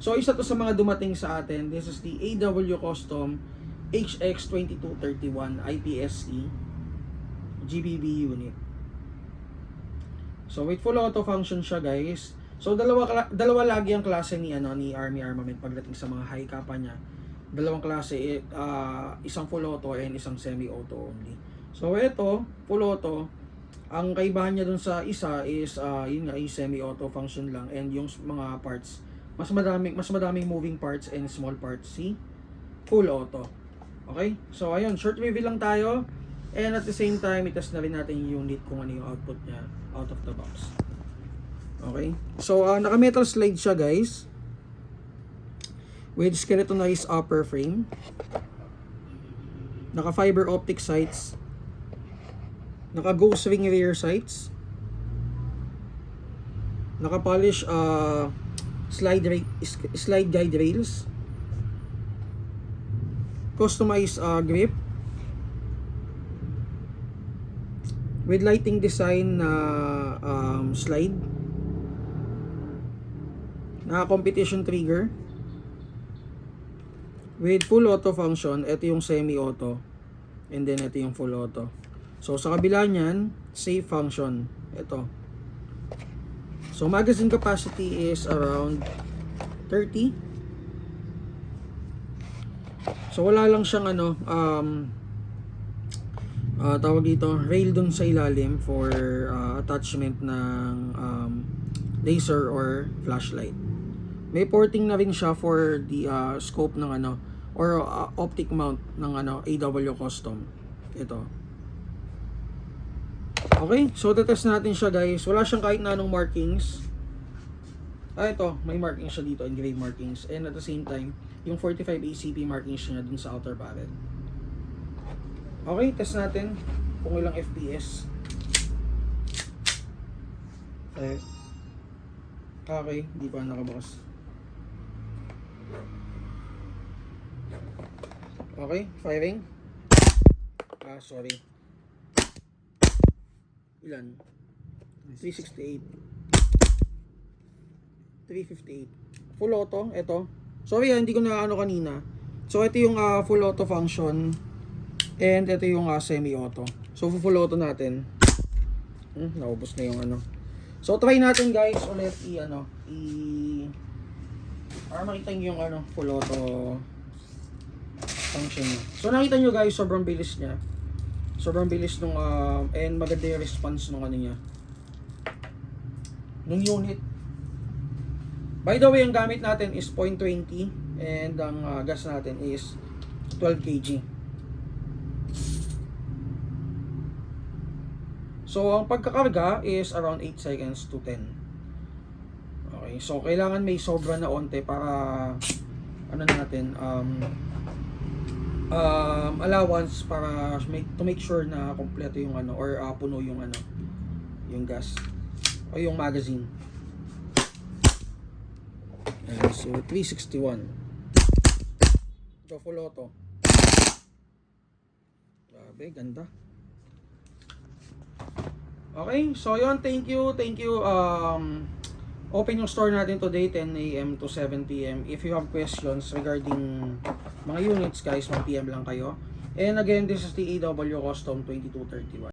So isa to sa mga dumating sa atin. This is the AW Custom HX2231 IPSC GBB unit. So with full auto function siya, guys. So dalawa lagi ang klase ni Army Armament pagdating sa mga high capa niya. Dalawang klase, isang full auto and isang semi auto only. So ito, full auto, ang kaibahan niya dun sa isa is yun nga, semi auto function lang, and yung mga parts mas madaming moving parts and small parts si full auto. Okay? So ayun, short review lang tayo, and at the same time itest na rin natin yung unit kung ano yung output niya out of the box. Okay? So naka metal slide siya, guys, with skeletonized upper frame. Naka fiber optic sights. Naka ghost ring rear sights. Naka polish slide guide rails. Customized grip with lighting design na slide. Naka competition trigger with full auto function. Ito yung semi auto, and then ito yung full auto. So sa kabila niyan, safe function. Ito. So magazine capacity is around 30. So wala lang siyang tawag dito, rail dun sa ilalim for attachment ng laser or flashlight. May porting na rin siya for the scope ng or optic mount ng AW Custom. Ito. Okay, so tetest natin siya, guys. Wala siyang kahit na anong markings. Ito, may markings siya dito, engraved markings, and at the same time, yung 45 ACP markings niya dun sa outer barrel. Okay, test natin kung ilang FPS. Okay, hindi pa nakabukas. Okay, firing. Sorry. Ilan? 368. 358. Full auto, ito. Sorry, hindi ko na kanina. So ito yung full auto function, and ito yung semi auto. So full auto natin. Naubos na yung So try natin, guys, ulit para makita nyo yung full auto function niya. So nakita nyo, guys, sobrang bilis niya. Sobrang bilis nung and maganda yung response nung niya, nung unit. By the way, ang gamit natin is 0.20, and ang gas natin is 12 kg. So ang pagkakarga is around 8 seconds to 10. Okay, so kailangan may sobra na onte para natin allowance para to make sure na kompleto yung or puno yung yung gas o yung magazine. So 361. Ito full auto. Grabe, ganda. Okay, so yun, thank you. Open yung store natin today 10 AM to 7 PM. If you have questions regarding mga units, guys, mag-PM lang kayo. And again, this is the AW Custom 2231.